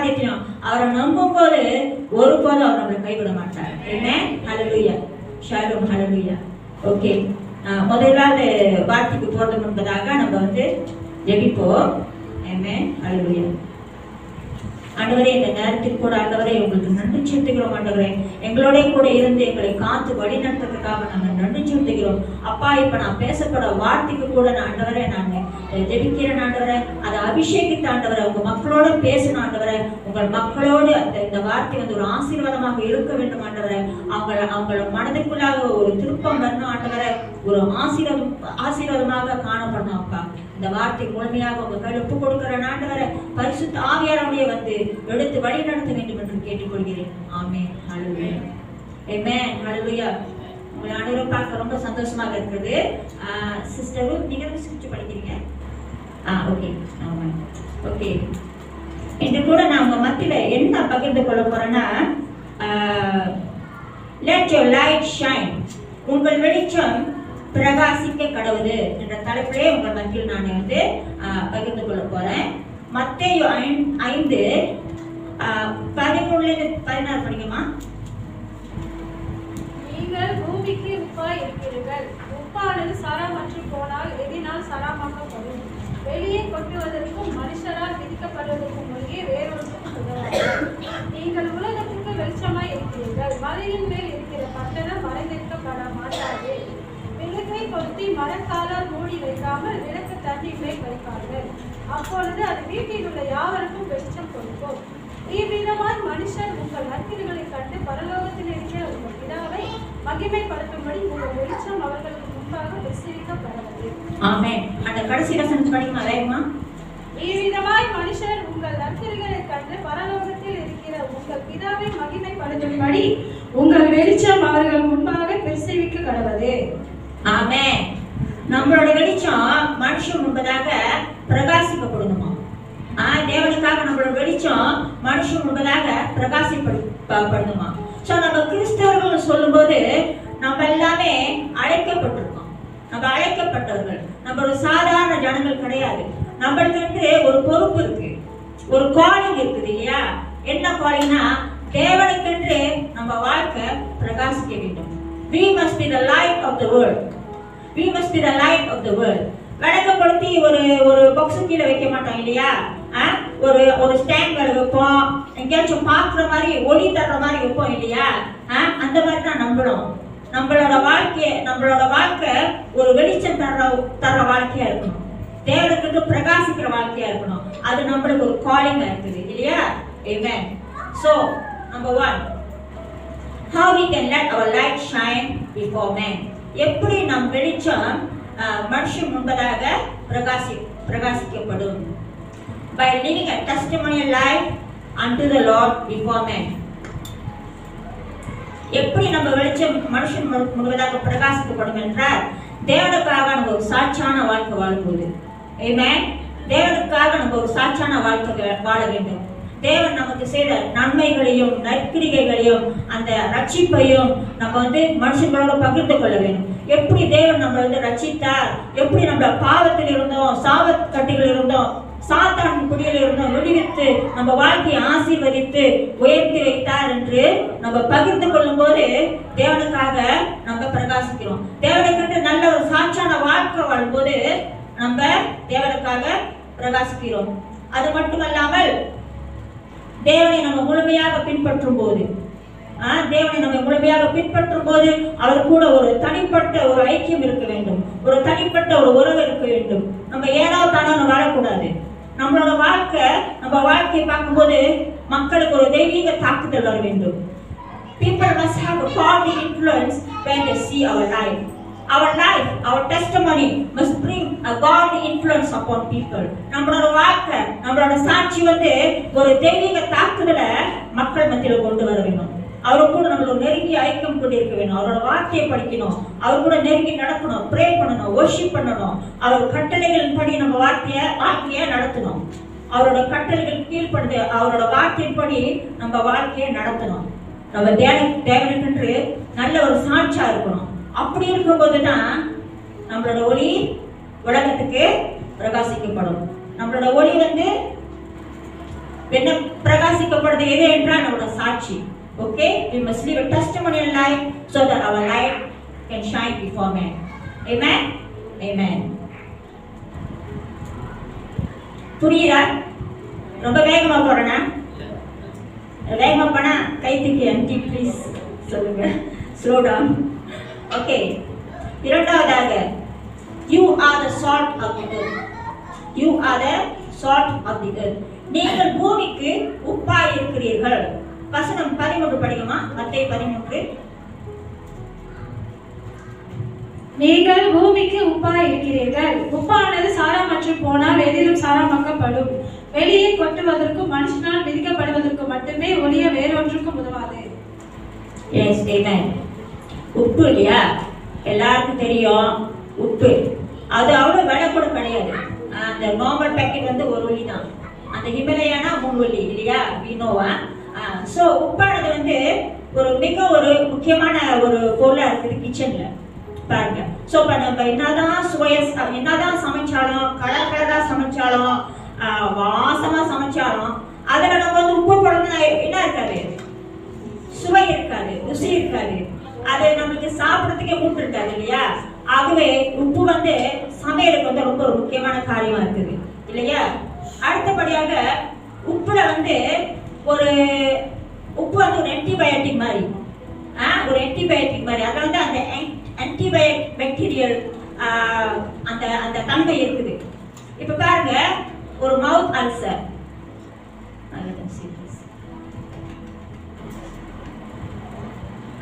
காரியத்தையும் அவரை நம்பும் போது ஒருபோதும் அவர் நம்மளை கைவிட மாட்டார். ஆமென். ஹல்லேலூயா. ஷாலோம். ஹல்லேலூயா. ஓகே, முதலாவது வார்த்தைக்கு போறது முன்பதாக நம்ம ஜெபிப்போம். ஆமென். ஹல்லேலூயா. ஆண்டவரே, இந்த நேரத்தில் கூட ஆண்டவரே உங்களுக்கு நன்றி செலுத்துகிறோம். ஆண்டவரே, எங்களோட கூட இருந்து எங்களை காத்து வழி நடத்துறதுக்காக நாங்கள் நன்றி செலுத்துகிறோம். அப்பா, இப்ப நான் பேசப்பட வார்த்தைக்கு கூட ஆண்டவரே நான் ஜெபிக்கிறேன். ஆண்டவரே, அதை அபிஷேகித்த ஆண்டவரை உங்க மக்களோட பேசின ஆண்டவரை, உங்கள் மக்களோடு இந்த வார்த்தை ஒரு ஆசீர்வாதமாக இருக்க வேண்டும். ஆண்டவரை, அவங்களோட மனதுக்குள்ளாக ஒரு திருப்பம் வரணும். ஆண்டவரை, ஒரு ஆசீர்வாதமாக காணப்படணும். அப்பா, இந்த வார்த்தை முழுமையாக உங்க கையில் ஒப்பு கொடுக்கிற ஆண்டவரை, பரிசுத்த ஆவியானவரே எடுத்து வழி நடத்த வேண்டும் என்று கேட்டுக்கொள்கிறேன். ஆமென். ஹல்லேலூயா. ஆமென். ஹல்லேலூயா. உங்களை அனைவரும் பார்க்க ரொம்ப சந்தோஷமாக இருக்குது. சிஸ்டரும் நீங்க ஸ்கிரிப்ட் படிக்கிறீங்க. ஓகே. ஆமாம். ஓகே, இன்று கூட நான் உங்க மத்தியில என்ன பகிர்ந்து கொள்ள போறேன்னா, லெட் யுவர் லைட் ஷைன், உங்கள் வெளிச்சம் பிரகாசிக்க கடவுது என்ற தலைப்பிலே உங்கள் மத்தியில் நான் பகிர்ந்து கொள்ள போறேன். மத்தேயு 5:13-16 படிக்குமா? நீங்கள் பூமிக்கு உப்பாய் இருக்கிறீர்கள். உப்பானது சாரமற்று போனால் எதினால் சாரமாக்கப்படும். வெளியே கொட்டுவதற்கும் மனுஷரால் விதிக்கப்படுவதற்கும் ஒழுங்கே வேறொன்றும் உதவாது. நீங்கள் உலகத்திற்கு வெளிச்சமாய் இருக்கிறீர்கள். மலையின் மேல் இருக்கிற பட்டணம் மறைந்திருக்கப்பட மாட்டாது. விளக்கை கொளுத்தி மரக்காலால் மூடி வைக்காமல் விளக்கு தண்ணீர் மேல் வைப்பார்கள். அப்பொழுது அது வீட்டில் உள்ள யாவருக்கும் வெளிச்சம் கொடுக்கும். இவ்விதமாய் மனுஷர் உங்கள் நற்கிரிகளை கண்டு பரலோகத்தில் இருக்கிற உங்கள் பிதாவை மகிமைப்படுத்தும்படி உங்கள் வெளிச்சம் அவர்களுக்கு முன்பாக பிரசரிக்கப்படுவது. ஆமென். அந்த கடைசி வசனம் படிக்குமா வேகமா? இவ்விதமாய் மனுஷர் உங்கள் நற்கிரிகளை கண்டு பரலோகத்தில் இருக்கிற உங்கள் பிதாவை மகிமைப்படுத்தும்படி உங்கள் வெளிச்சம் அவர்கள் முன்பாக பிரசரிக்கப்படுவது. ஆமென். நம்மளோட வெளிச்சம் மனுஷன் முன்பதாக பிரகாசிக்கப்படணுமா? தேவனுக்காக நம்மளோட வெளிச்சம் மனுஷன் முன்பதாக பிரகாசிப்படணுமா? சோ நம்ம கிறிஸ்தவர்கள் சொல்லும் போது நம்ம எல்லாமே அழைக்கப்பட்டிருக்கோம். நம்ம அழைக்கப்பட்டவர்கள். நம்ம ஒரு சாதாரண ஜனங்கள் கிடையாது. நம்மளுக்கு ஒரு பொறுப்பு இருக்கு, ஒரு காலிங் இருக்குது இல்லையா? என்ன காலிங்னா, தேவனுக்கென்று நம்ம வாழ்க்கை பிரகாசிக்க வேண்டும். We must be the light of the world. We must be the light of the world. விளக்கப்படுத்தி ஒரு பாக்ஸ் கீழே வைக்க மாட்டோம் இல்லையா? ஒரு ஸ்டாண்ட் மேல வைப்போம், எங்கேயாச்சும் பாக்குற மாதிரி ஒளி தர்ற மாதிரி வைப்போம் இல்லையா? அந்த மாதிரி தான் நம்மளோட வாழ்க்கை ஒரு வெளிச்சம் தர்ற வாழ்க்கையா இருக்கணும். தேவனுக்கு பிரகாசிக்கிற வாழ்க்கையா இருக்கணும். அது நம்மளுக்கு ஒரு காலிங்கா இருக்குது இல்லையா? Amen. So number 1, how we can let our light shine before men. எப்படி நம் வெளிச்சம் மனுஷன் முன்பதாக பிரகாசிக்கப்படும்? By living a testimonial life unto the Lord before men. எப்படி நம்ம வெளிச்சம் மனுஷன் முன்பதாக பிரகாசிக்கப்படும் என்றால், தேவனுக்காக நம்ம ஒரு சாட்சியான வாழ்க்கை வாழும்போது. Amen. தேவனுக்காக நம்ம ஒரு சாட்சியான வாழ்க்கை வாழ வேண்டும். தேவன் நமக்கு செய்த நன்மைகளையும் நற்கிரிகைகளையும் அந்த ரட்சிப்பையும் நம்ம மனுஷங்களோட பகிர்ந்து கொள்ள வேண்டும். எப்படி தேவன் நம்மளை ரட்சித்தார், எப்படி நம்ம பாவத்தில் இருந்தோம், சாபக்கட்டுகள் இருந்தோம், சாத்தான் குடியில் இருந்தோம், விடுவித்து நம்ம வாழ்க்கையை ஆசீர்வதித்து உயர்த்தி வைத்தார் என்று நம்ம பகிர்ந்து கொள்ளும் போது தேவனுக்காக நம்ம பிரகாசிக்கிறோம். தேவனுக்கு நல்ல ஒரு சாட்சியான வாழ்க்கை வாழும்போது நம்ம தேவனுக்காக பிரகாசிக்கிறோம். அது மட்டுமல்லாமல் தேவனை நம்ம முழுமையாக பின்பற்றும் போது அவர் கூட ஒரு தனிப்பட்ட ஒரு ஐக்கியம் இருக்க வேண்டும், ஒரு தனிப்பட்ட ஒரு உறவு இருக்க வேண்டும். நம்ம ஏதாவது தானே வாழக்கூடாது. நம்மளோட நம்ம வாழ்க்கையை பார்க்கும்போது மக்களுக்கு ஒரு தெய்வீக தாக்குதல் வர வேண்டும். People must have a godly influence when they see our life. Our testimony must bring a godly influence upon people. நம்மளோட வாழ்க்கை, நம்மளோட சாட்சி ஒரு தெய்வீக தாக்குதலை மக்கள் மத்தியில் கொண்டு வர வேண்டும். அவரு கூட நம்மளோட நெருங்கி ஐக்கியம் கொண்டிருக்க வேண்டும். அவரோட வார்த்தையை படிக்கணும், அவர் கூட நெருங்கி நடக்கணும், ப்ரே பண்ணணும், வொர்ஷிப் பண்ணணும். அவர் கட்டளைகளின் படி நம்ம வாழ்க்கையை நடத்தணும். அவரோட கட்டளைகள் கீழ்ப்படுது, அவரோட வார்த்தையின்படி நம்ம வாழ்க்கையை நடத்தணும். நம்ம தேவனுக்கென்று நல்ல ஒரு சாட்சியா இருக்கணும். அப்படி இருக்கும்போது தான் நம்மளோட ஒளி உலகத்துக்கு பிரகாசிக்கப்படும். நம்மளோட ஒளி என்ன பிரகாசிக்கப்படுது எது என்றால் நம்மளோட சாட்சி. Okay, we must live a testimonial life so that our light can shine before men. Amen. Amen. புரியுதா? ரொம்ப வேகமா போறேனா? வேகமா போனா கை தூக்கி ஆண்டி ப்ளீஸ் சொல்லுங்க. Slow down. ஓகே. இரண்டாவதாக, you are the salt of the earth. You are the salt of the earth. நீங்கள் பூமிக்கு உப்பாய் இருக்கிறீர்கள். வசனம் 13 படிக்குமா? மத்தேயு 13. நீங்கள் பூமிக்கு உப்பாய் இருக்கிறீர்கள். உப்பானது சாரமற்று போனால் எதிலும் சாரமாக்கப்படும். வெளியே கொட்டுவதற்கும் மனுஷனால் விதிக்கப்படுவதற்கு மட்டுமே ஒழிய வேறொன்றுக்கும் உதவாது. Yes, amen. உப்பு இல்லையா? எல்லாருக்கும் தெரியும் உப்பு. அது அவ்வளவு விலை கூட கிடையாது. அந்த நார்மல் பேக்கெட் வந்து 1 வெள்ளி தான். அந்த ஹிமலயானா 3 வெள்ளி இல்லையா? வினோவா. ஸோ உப்பானது வந்து ஒரு முக்கியமான ஒரு பொருளா இருக்குது கிச்சன்ல. பாருங்க. ஸோ இப்போ நம்ம என்னதான் சமைச்சாலும், கலரா சமைச்சாலும், வாசமா சமைச்சாலும், அதில் நம்ம வந்து உப்பு போடணும்னா என்ன இருக்காது? சுவை இருக்காது, ருசி இருக்காது. அது நம்மளுக்கு சாப்பிட்றதுக்கே மூட்டு இருக்காது இல்லையா? ஆகவே உப்பு வந்து சமையலுக்கு வந்து ரொம்ப ஒரு முக்கியமான காரியமா இருக்குது இல்லையா? அடுத்தபடியாக உப்புல வந்து உப்பு வந்து ஒரு ஆன்டிபயோட்டிக் மாதிரி. ஒரு ஆன்டிபயோட்டிக் மாதிரி. அதில் வந்து அந்த ஆன்டிபாக்டீரியல் அந்த தன்மை இருக்குது. இப்போ பாருங்க, ஒரு மவுத் ulcer.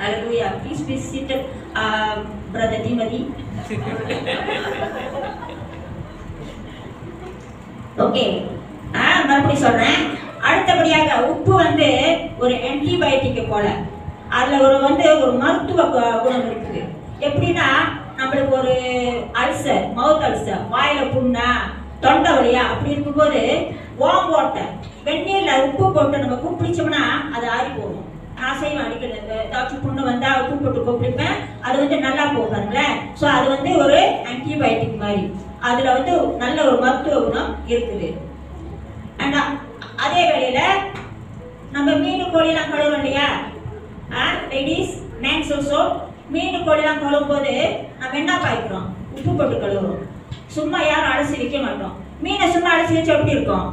Hallelujah. Please be seated, Brother Timothy. Okay. மறுபடியும் சொல்றேன். அடுத்தபடியாக உப்பு வந்து ஒரு ஆன்டிபயோட்டிக் போல. அதுல ஒரு மருத்துவ குணம் இருக்குது. எப்படின்னா, நம்மளுக்கு ஒரு அல்சர், மவுத் அல்சர், வாயில புண்ணா, தொண்டை வலியா அப்படி இருக்கும்போது வார்ம் வாட்டர், வெந்நீர்ல உப்பு போட்டு நம்ம குப்பிடிச்சோம்னா அது ஆறி போகும். நான் செய்வேன் அடிக்கடி. ஏதாச்சும் புண்ணு வந்தா உப்பு போட்டு குப்பிடிப்பேன். அது வந்து நல்லா போகாதுங்களேன். ஸோ அது வந்து ஒரு ஆன்டிபயோட்டிக் மாதிரி. அதுல வந்து நல்ல ஒரு மருத்துவ குணம் இருக்குது. அண்ட் அதே வேளையில நம்ம மீன் கோழிலாம் கழுவோம் இல்லையா? லேடிஸ், மேன்ஸ் ஆல்சோ மீன் கோழிலாம் கழுவும் போது நம்ம என்ன பாய்க்கிறோம்? உப்பு போட்டு கழுவுறோம். சும்மா யாரும் அலசி வைக்க மாட்டோம். மீனை சும்மா அலசி வச்சு எப்படி இருக்கும்?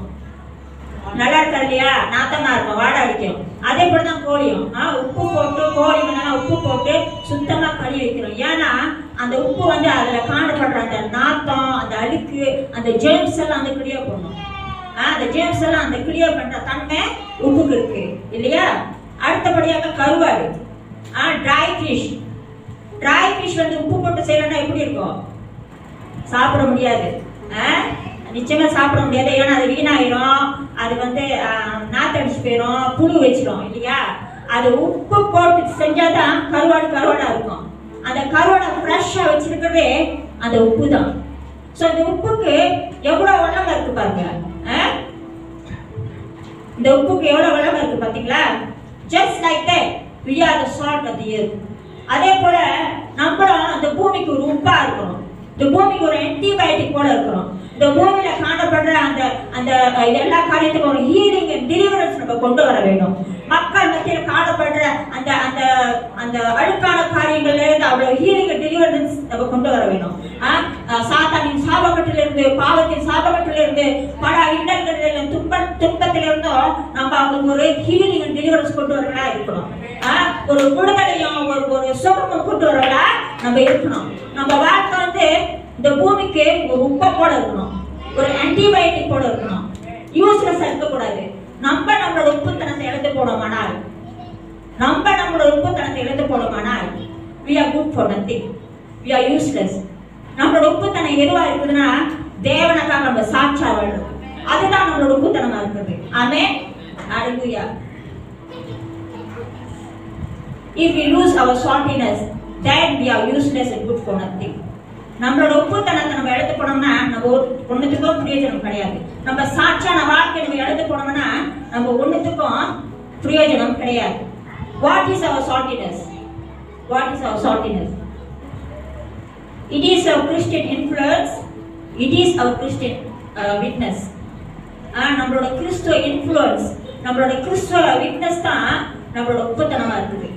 நல்லா இருக்கா இல்லையா? நாத்தமா இருக்கும், வாடை அடிக்கும். அதே போலதான் கோழியும். உப்பு போட்டு கோழி உப்பு போட்டு சுத்தமா கழுவி வைக்கிறோம். ஏன்னா அந்த உப்பு வந்து அதுல காணப்படுற அந்த நாத்தம், அந்த அழுக்கு, அந்த ஜெர்ம்ஸ் எல்லாம் அந்த கிளியர் பண்ணும். அந்த ஜெர்ம்ஸ் எல்லாம் அந்த கிளியர் பண்ற தன்மை உப்புக்கு இருக்கு இல்லையா? அடுத்தபடியாக கருவாடு, ட்ரை ஃபிஷ். ட்ரை ஃபிஷ் வந்து உப்பு போட்டு செய்யலன்னா எப்படி இருக்கும்? சாப்பிட முடியாது. நிச்சயமா சாப்பிட முடியாது. ஏன்னா அது வீணாயிரும், அது வந்து நாத்தடிச்சு போயிடும், புழு வச்சிடும் இல்லையா? அது உப்பு போட்டு செஞ்சாதான் கருவாடா இருக்கும். அந்த கருவாடை ஃப்ரெஷ்ஷா வச்சிருக்கிறதே அந்த உப்பு தான். ஸோ இந்த உப்புக்கு எவ்வளவு வளம் இருக்கு பாருங்க. இந்த உப்புக்கு எவ்வளவு வளம் இருக்கு பாத்தீங்களா? Just like that we are the salt of the earth. அதே போல நம்மளும் அந்த பூமிக்கு ஒரு உப்பா இருக்கணும். இந்த பூமிக்கு ஒரு ஆன்டிபயோட்டிக் போல இருக்கணும். இந்த பூமியில காணப்படுற அந்த எல்லா காரியத்துக்கும் ஒரு ஹீலிங் அண்ட் டெலிவரன்ஸ் நம்ம கொண்டு வர வேண்டும். மக்கள் மத்தியில் காணப்படுற அந்த அந்த அந்த அழுக்கான காரியங்கள்ல இருந்து அவ்வளவு ஹீலிங் அண்ட் டெலிவரன்ஸ் நம்ம கொண்டு வர வேண்டும். சாத்தானின் சாபக்கட்டிலிருந்து, பாவத்தின் சாபக்கட்டிலிருந்து, பல இடங்களிலிருந்து, துன்பத்திலிருந்தும் நம்ம அவங்களுக்கு ஒரு ஹீலிங் அண்ட் டெலிவரன்ஸ் கொண்டு வரவங்களா இருக்கணும். ஒரு விடுதலையும் ஒரு சுகமும் கொண்டு வரவங்களா நம்ம இருக்கணும். நம்ம வாழ்க்கை வந்து இந்த பூமிக்கு ஒரு உப்பை போல இருக்கணும், ஒரு ஆன்டிபயோட்டிக் போல இருக்கணும். யூஸ்லெஸ் இருக்கக்கூடாது. நம்மளோட உப்புத்தனத்தை இழந்து போனோமானால் we are good for nothing, we are useless. நம்மளோட உப்புத்தனம் எதுவா இருக்குதுன்னா தேவனுக்காக நம்ம சாட்சியா வாழணும். அதுதான் நம்மளோட உப்புத்தனமா இருக்குது. ஆமென். ஹalleluya. If we lose our saltiness, then we are useless and good for nothing. நம்மளோட உப்புத்தனத்தை நம்ம எடுத்து போனோம்னா நம்ம ஒன்றுத்துக்கும் பிரயோஜனம் கிடையாது. நம்ம சாட்சியான வாழ்க்கை நம்ம எடுத்து போனோம்னா நம்ம ஒன்றுத்துக்கும் பிரயோஜனம் கிடையாது. What is our saltiness? What is our saltiness? It is our Christian influence. It is our Christian witness. நம்மளோட கிறிஸ்துவ இன்ஃப்ளூயன்ஸ், நம்மளோட கிறிஸ்துவ விட்னஸ் தான் நம்மளோட உப்புத்தனமா இருக்குது.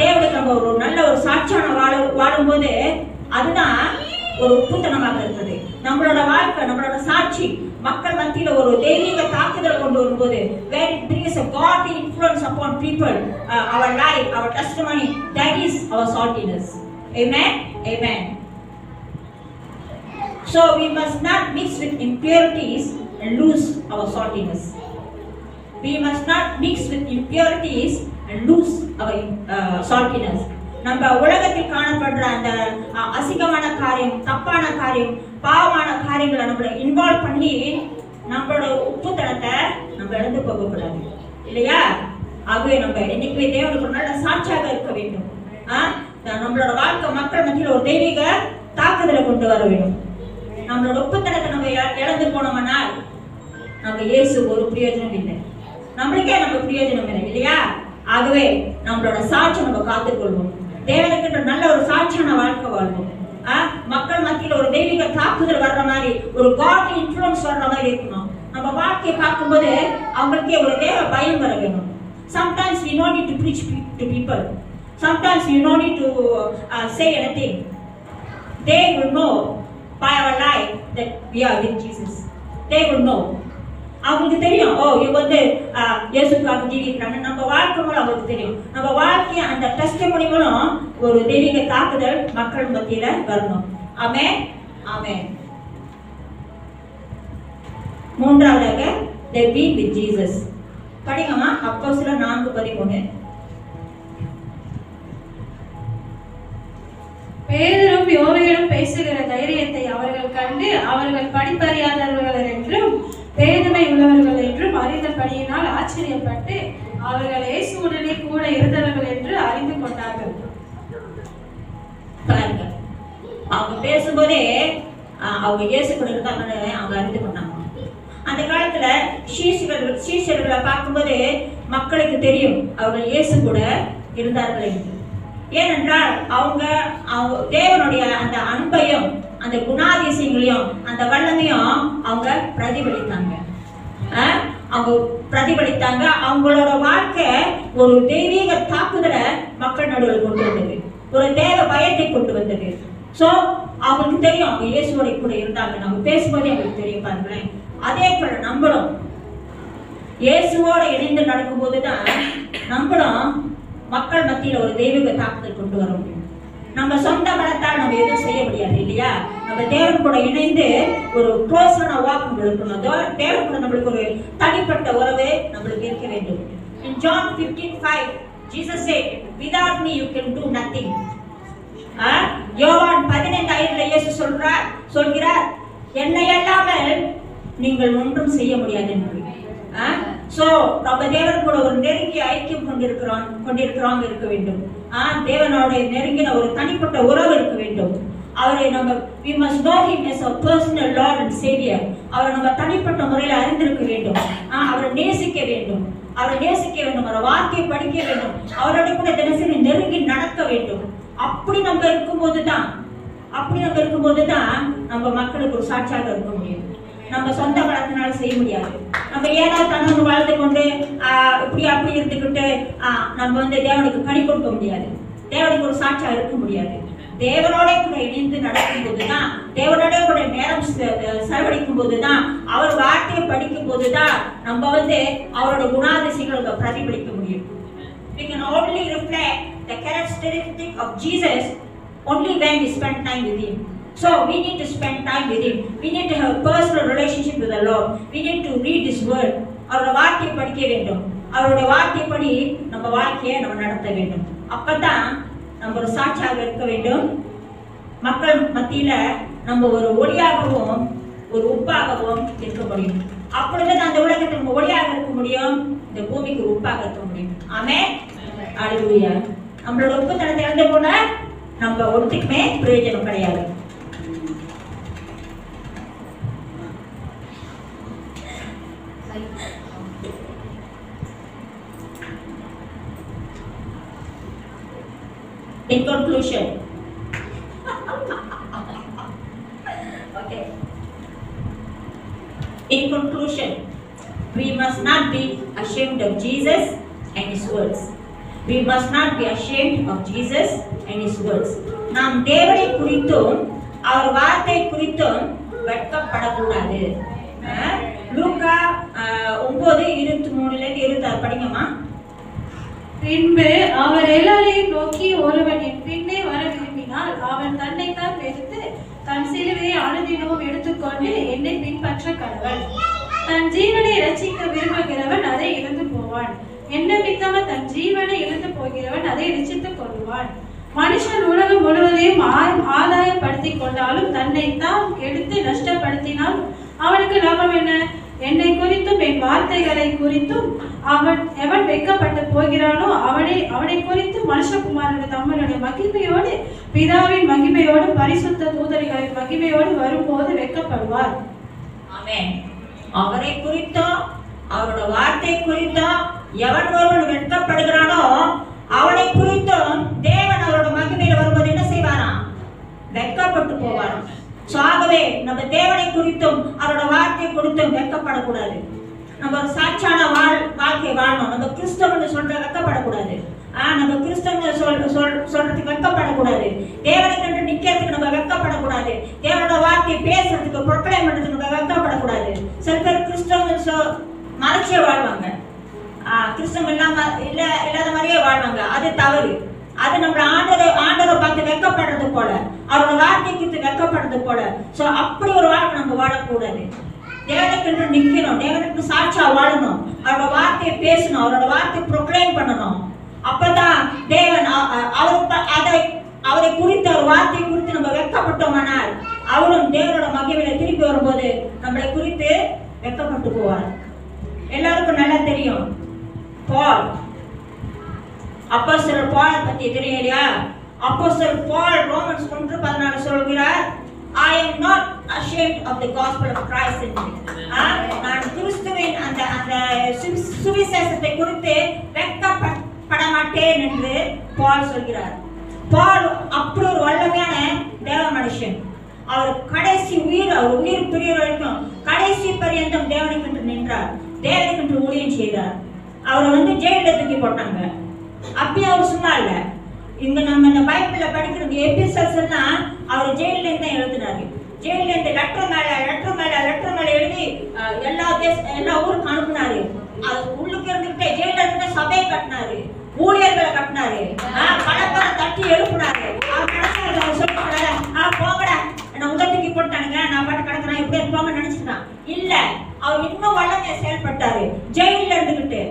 தேவனுக்கு நம்ம ஒரு நல்ல ஒரு சாட்சியான வாழும்போது அதுதான் ஒரு உப்புத்தனமாக இருக்குது. நம்மளோட வாழ்க்கை, நம்மளோட சாட்சி மக்கள் மத்தியில ஒரு தெய்வீக தாக்குதல் கொண்டு வரும்போது, where it brings a godly influence upon people, our life, our testimony, that is our saltiness. Amen. Amen. So we must not mix with impurities and lose our saltiness. We must not mix with impurities and lose our saltiness. நம்ம உலகத்தில் காணப்படுற அந்த அசிங்கமான காரியம், தப்பான காரியம், பாவமான காரியங்களை நம்மளை இன்வால்வ் பண்ணி நம்மளோட உப்புத்தனத்தை நம்ம இழந்து போகக்கூடாது இல்லையா? ஆகவே நம்ம இன்னைக்கு தேவனுக்கு நல்ல சாட்சியாக இருக்க வேண்டும். நம்மளோட வாழ்க்கை மக்கள் மத்தியில் ஒரு தெய்வீக தாக்குதலை கொண்டு வர வேண்டும். நம்மளோட உப்புத்தனத்தை நம்ம இழந்து போனோம்னால் நம்ம இயேசு ஒரு பிரயோஜனம் இல்லை, நம்மளுக்கே நம்ம பிரயோஜனம் இல்லை இல்லையா? ஆகவே நம்மளோட சாட்சி நம்ம காத்துக்கொள்வோம். தேவனுக்கு நல்ல ஒரு சாட்சியான வாழ்க்கை வாழ்வோம். மக்கள் மத்தியில் ஒரு தெய்வீக தாக்குதல் வர்ற மாதிரி, ஒரு காட்லி இன்ஃப்ளூயன்ஸ் வர்ற மாதிரி இருக்கணும். நம்ம வாழ்க்கையை பார்க்கும்போது அவங்களுக்கே ஒரு தேவ பயம் வர வேணும். Sometimes we don't need to preach to people. Sometimes we don't need to say anything. They will know by our life that we are with Jesus. They will know. அவங்களுக்கு தெரியும், இவங்க வந்து இயேசுக்காக ஜீவிக்கிறாங்க. நம்ம வாழ்க்கை மூலம் அவங்களுக்கு தெரியும். நம்ம வாழ்க்கை அந்த டெஸ்டிமனி மூலம் ஒரு தெய்வீக தாக்குதல் மக்கள் மத்தியில வரணும். ஆமென். ஆமென். மூன்றாவதாக they be with Jesus. படிங்கம்மா அப்போஸ்தலர் 4:13. பேதுரும் யோவேலும் பேசுகிற தைரியத்தை அவர்கள் கண்டு அவர்கள் படிப்பறியாதவர்கள் என்றும் பேதமை உள்ளவர்கள் என்றும் அறிந்தபடியினால் ஆச்சரியப்பட்டு அவர்கள் இயேசுவுடனே கூட இருந்தவர்கள் என்று அறிந்து கொண்டார்கள். பாருங்க, அவங்க பேசும்போதே அவங்க இயேசு கூட இருந்தாங்கன்னு அவங்க அறிந்து கொண்டாங்க. அந்த காலத்துல சீஷர்களை பார்க்கும்போது மக்களுக்கு தெரியும் அவர்கள் இயேசு கூட இருந்தார்கள் என்று. ஏனென்றால் அவங்க தேவனுடைய அந்த அன்பையும் அந்த குணாதிசயங்களையும் அந்த வல்லமையும் அவங்க பிரதிபலித்தாங்க. அவங்களோட வாழ்க்கை ஒரு தெய்வீக தாக்குதலை மக்கள் நடுவில் கொண்டு வந்தது, ஒரு தேவ பயத்தை கொண்டு வந்தது. சோ அவங்களுக்கு தெரியும் அவங்க இயேசுவோட கூட இருந்தாங்க. நம்ம பேசும்போதே அவங்களுக்கு தெரியும். பாருங்களேன், அதே போல நம்மளும் இயேசுவோட இணைந்து நடக்கும் போதுதான் நம்மளும் மக்கள் மத்தியில ஒரு தெய்வீக தாக்குதல் கொண்டு வர முடியும். நம்ம சொந்த பலத்தால் நம்ம எதுவும் செய்ய முடியாது இல்லையா? நம்ம தேவன் கூட இணைந்து ஒரு க்ளோஸான வாக் இருக்கணும். தேவன் கூட நம்மளுக்கு ஒரு தனிப்பட்ட உறவு நம்மளுக்கு இருக்க வேண்டும். In John 15:5 Jesus said, without me you can do nothing. யோவான் 15:5 இயேசு சொல்கிறார், என்னை அல்லாமல் நீங்கள் ஒன்றும் செய்ய முடியாது என்று. சோ நம்ம தேவன் கூட ஒரு நெருங்கிய ஐக்கியம் கொண்டிருக்கிறோம் இருக்க வேண்டும். தேவனோட நெருங்கின ஒரு தனிப்பட்ட உறவு இருக்க வேண்டும். அவரை நம்ம we must know him as a personal Lord and Savior. அவரை நம்ம தனிப்பட்ட முறையில் அறிந்திருக்க வேண்டும். அவரை நேசிக்க வேண்டும். அவரை வார்த்தையை படிக்க வேண்டும். அவரோட கூட தினசரி நெருங்கி நடக்க வேண்டும். அப்படி நம்ம இருக்கும்போது தான் நம்ம மக்களுக்கு ஒரு சாட்சியாக இருக்க முடியும். நம்ம சொந்த பலத்தினால செய்ய முடியாது. நம்ம ஏதாவது தன்னோடு வாழ்ந்து கொண்டு இப்படி அப்படி இருந்துக்கிட்டு நம்ம வந்து தேவனுக்கு கனி கொடுக்க முடியாது. தேவனுக்கு ஒரு சாட்சியாக இருக்க முடியாது. தேவனோட கூட இணைந்து நடக்கும் போதுதான், தேவனோட கூட நேரம் செலவழிக்கும் போதுதான், அவர் வார்த்தையை படிக்கும் போதுதான் நம்ம வந்து அவரோட குணாதிசயங்களை பிரதிபலிக்க முடியும். We can only reflect the characteristic of Jesus only when we spend time with him. So we need to spend time with him. We need to have a personal relationship with the Lord. We need to read his word. அவரோட வார்த்தையை படிக்க வேண்டும். அவரோட வார்த்தைப்படி நம்ம வாழ்க்கையை நம்ம நடத்த வேண்டும். அப்பதான் நம்ம ஒரு சாட்சியாக இருக்க வேண்டும். மக்கள் மத்தியில நம்ம ஒரு ஒளியாகவும் ஒரு உப்பாகவும் இருக்க முடியும். அப்பொழுது அந்த உலகத்துக்கு நம்ம ஒளியாக இருக்க முடியும், இந்த பூமிக்கு உப்பாக இருக்க முடியும். ஆமென். அல்லேலூயா. நம்மளோட உப்பு தனத்தை இழந்து போனா நம்ம ஒன்றுக்குமே பிரயோஜனம் கிடையாது. In conclusion, okay. In conclusion, we must not be ashamed of Jesus and his words. We must not be ashamed of Jesus and his words. நாம் தேவனை குறித்தும் அவர் வார்த்தை குறித்தும் வெட்கப்படக்கூடாது. லூக்கா 9:23-26 படிங்கம்மா. பின்பு அவர் எல்லாரையும் நோக்கி, ஒருவன் என் பின்னே வர விரும்பினால் அவன் தன்னைத்தான் வெறுத்து தன் சிலுவையை அனுதினமும் எடுத்துக்கொண்டு என்னை பின்பற்ற கடவன். தன் ஜீவனை ரட்சிக்க விரும்புகிறவன் அதை இழந்து போவான். என்ன நிமித்தமாக தன் ஜீவனை இழந்து போகிறவன் அதை ரட்சித்துக் கொள்வான். மனுஷன் உலகம் முழுவதையும் ஆதாயப்படுத்திக் கொண்டாலும் தன்னைத்தான் எடுத்து நஷ்டப்படுத்தினால் அவனுக்கு லாபம் என்ன? என்னை குறித்தும் என் வார்த்தைகளை குறித்தும் எவன் வெட்கப்பட்டு போகிறானோ அவனை குறித்து மனுஷகுமாரனுடைய தம்முடைய மகிமையோடு பிதாவின் மகிமையோடு பரிசுத்த தூதர்களின் மகிமையோடு வரும்போது வெட்கப்படுவார். ஆமென். அவரை குறித்தும் அவரோட வார்த்தை குறித்தும் எவன் ஒருவன் வெட்கப்படுகிறானோ அவனை குறித்தும் தேவன் அவரோட மகிமையில வரும்போது என்ன செய்வாராம்? வெட்கப்பட்டு போவாராம். ஆகவே நம்ம தேவனை குறித்தும் அவரோட வார்த்தை குறித்தும் வெட்கப்படக்கூடாது. நம்ம ஒரு சாட்சியான வாழ்க்கை வாழணும். நம்ம கிறிஸ்தவன்னு சொல்ற வெட்கப்படக்கூடாது. நம்ம கிறிஸ்தவ சொல்றதுக்கு வெட்கப்படக்கூடாது. தேவனை கண்டு நிக்கிறதுக்கு நம்ம வெட்கப்படக்கூடாது. தேவனோட வார்த்தை பேசுறதுக்கு ப்ரொக்ளைம் பண்றதுக்கு நம்ம வெட்கப்படக்கூடாது. சில பேர் கிறிஸ்தவ மறைச்சியே வாழ்வாங்க. கிறிஸ்தவம் இல்லாத மாதிரியே வாழ்வாங்க. அது தவறு. அது நம்ம ஆண்டரை பார்த்து வெட்கப்படுறது போல, அவரோட வார்த்தை குறித்து வெட்கப்படுறது போல. சோ அப்படி ஒரு வாழ்க்கை நம்ம வாழக்கூடாது. தேவனுக்கு நிக்கணும், தேவனுக்கு சாட்சியா வாழணும், அவரோட வார்த்தையை பேசணும், அவரோட வார்த்தையை ப்ரொக்ளைம் பண்ணணும். அப்பதான் தேவன் அவரை குறித்த ஒரு வார்த்தை குறித்து நம்ம வெட்கப்பட்டோமானால் அவரும் தேவனோட மகிமையில திருப்பி வரும்போது நம்மளை குறித்து வெட்கப்பட்டு போவார். எல்லாருக்கும் நல்லா தெரியும் பால், அப்போஸ்தலர் பால் பத்தி தெரியும் இல்லையா? அப்போஸ்தலர் பால் ரோமன்ஸ் 1:14 சொல்கிறார், I am not ashamed of the gospel of Christ. நான் கிறிஸ்துவின் அந்த சுவிசேஷத்தை குறித்து வெட்கப்பட மாட்டேன் என்று பால் சொல்கிறார். பால் அப்படி ஒரு வல்லமையான தேவ மனுஷன். அவர் கடைசி அவர் உயிர் பிரிகிற வரைக்கும் கடைசி பரியந்தம் தேவனுக்கு நின்றார், தேவனுக்கு ஊழியம் செய்தார். அவரை ஜெயில தூக்கி போட்டாங்க. அப்பயும் அவர் சும்மா இல்ல. இங்க நம்ம இந்த பைபிள்ல படிக்கிறது எபிசோட்ஸ் எல்லாம் அவர் ஜெயில இருந்து தான் எழுதினாரு. ஜெயில இருந்து லெட்டர் மேல எழுதி எல்லா ஊருக்கு அனுப்புனாரு. அது உள்ளுக்கு இருந்துகிட்டே ஜெயில இருந்து சபையை கட்டினாரு, ஊழியர்களை கட்டினாரு, பணப்பண தட்டி எழுப்பினாரு. அவர் சொல்லிட்டாரு, போங்கடா என்ன உதவிக்கு போட்டானுங்க, நான் பாட்டு கிடக்குறேன், இப்படியே போங்க நினைச்சுட்டான். இல்ல, அவர் இன்னும் வல்லமையா செயல்பட்டாரு. ஜெயில இருந்துகிட்டு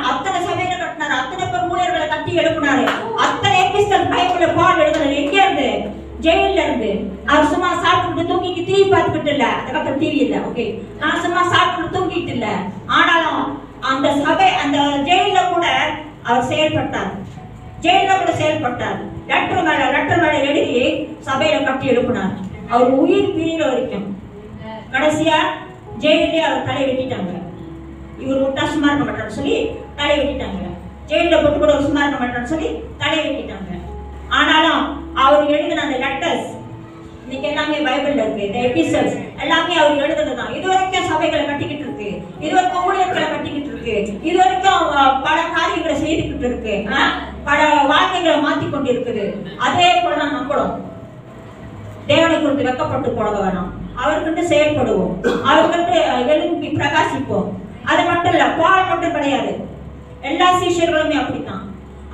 அத்தனை சபையில கட்டினாரு, அத்தனை பேர் ஊழியர்களை கட்டி எழுப்பினாரு. அத்தனை எபிசோட் பைபிள்ல பால் எழுதுறாரு. எங்க இருந்து? ஜெயில இருந்து. அவர் சும்மா சாப்பிட்டு தூங்கிட்டு டிவி பார்த்துக்கிட்டு இல்ல. அதுக்கப்புறம் டிவி இல்ல, ஓகே, நான் சும்மா சாப்பிட்டு தூங்கிட்டு இல்ல. ஆனாலும் அந்த சபை அந்த ஜெயில கூட அவர் செயல்பட்டார். லெட்டர் மேல எழுதி சபையில கட்டி எழுப்பினார். அவர் உயிர் பிரிகிற வரைக்கும். கடைசியா ஜெயிலே அவர் தலை வெட்டிட்டாங்க. இவர் விட்டா சும்மா இருக்க மாட்டான்னு சொல்லி தலை வெட்டிட்டாங்க. ஜெயில போட்டு கூட சும்மா இருக்க மாட்டான்னு சொல்லி தலை வெட்டிட்டாங்க. ஆனாலும் அவர் எழுதின அந்த லெட்டர்ஸ் இன்னைக்கு எல்லாமே பைபிள்ல இருக்கு. இந்த எபிசோட்ஸ் எல்லாமே அவர் எழுதுனதுதான். இது வரைக்கும் சபைகளை கட்டிக்கிட்டு இருக்கு, இது வரைக்கும் ஊழியர்களை கட்டிக்கிட்டு இருக்கு, இது வரைக்கும் பல காரியங்களை செய்துக்கிட்டு இருக்கு, பல வாழ்க்கைகளை மாத்தி கொண்டு இருக்குது. அதே போலதான் நம்மளும் தேவனை குறித்து வெட்கப்பட்டு போட வேணாம். அவர்கிட்ட செயல்படுவோம், அவர்கிட்ட எழுப்பி பிரகாசிப்போம். அது மட்டும் இல்ல, பால் மட்டும் கிடையாது, எல்லா சீஷர்களுமே அப்படித்தான்.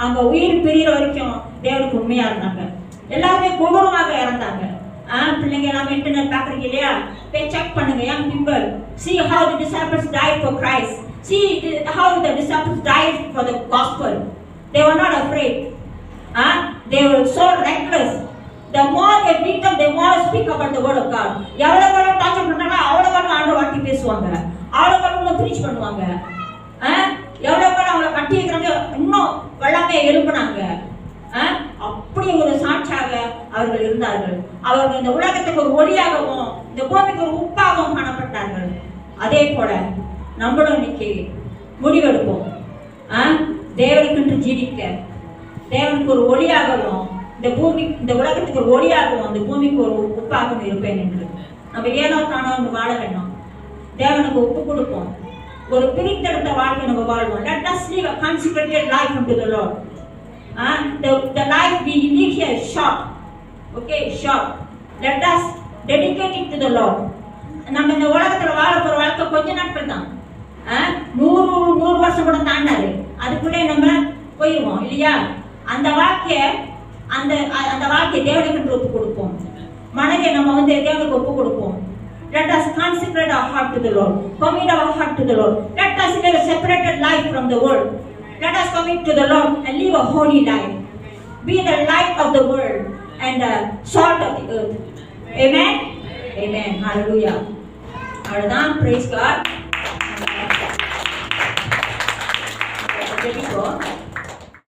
அங்க உயிர் பிரிகிற வரைக்கும் தேவனுக்கு உண்மையா இருந்தாங்க. எல்லாருமே கொடூரமாக இறந்தாங்க. பிள்ளைங்க எல்லாமே இன்டர்நெட் பாக்குறீங்க இல்லையா? போய் செக் பண்ணுங்க. young people, see how the disciples died for Christ, see how the disciples died for the gospel. They were not afraid. They were so reckless. The more they beat them, they more speak about the word of God. எவ்வளவு torture பண்றாங்க அவ்வளவு ஆண்டவர் வார்த்தை பேசுவாங்க, அவ்வளவு preach பண்ணுவாங்க. எவ்வளவு அவங்களை கட்டி வைக்கிறாங்க, இன்னும் வல்லமையா எழுப்புனாங்க. அப்படி ஒரு சாட்சியாக அவர்கள் இருந்தார்கள். அவர்கள் இந்த உலகத்துக்கு ஒரு ஒளியாகவும் இந்த பூமிக்கு ஒரு உப்பாகவும் காணப்பட்டார்கள். அதே போல நம்மளும் இன்னைக்கு முடிவெடுப்போம். தேவனுக்கு ஜீவிக்க, தேவனுக்கு ஒரு ஒளியாகவும் இந்த உலகத்துக்கு ஒரு ஒளியாகவும் இந்த பூமிக்கு ஒரு உப்பாகவும் இருப்பேன் என்று நம்ம ஏனோ தானோ வாழ வேண்டாம். தேவனுக்கு ஒப்பு கொடுப்போம். ஒரு பிரித்தெடுத்த வாழ்க்கை நம்ம வாழ்வோம். Let us live a consecrated life unto the Lord. The life we live here is short. Okay, short. Let us dedicate it to the Lord. நம்ம இந்த உலகத்துல வாழ போற வாழ்க்கை கொஞ்ச நாட்கள் தான். 100 வருஷம் கூட தாண்டாது. அதுக்குள்ளே நம்ம போயிடுவோம் இல்லையா? அந்த வாழ்க்கையை தேவனுக்கு ஒப்பு கொடுப்போம். மனதை நம்ம தேவனுக்கு ஒப்பு கொடுப்போம். Let us consecrate our heart to the Lord. Commit our heart to the Lord. Let us live a separated life from the world. Let us commit to the Lord and live a holy life. Be the light of the world and the salt of the earth. Amen. Amen. Hallelujah. அவ்வளவுதான். Praise God. Ready for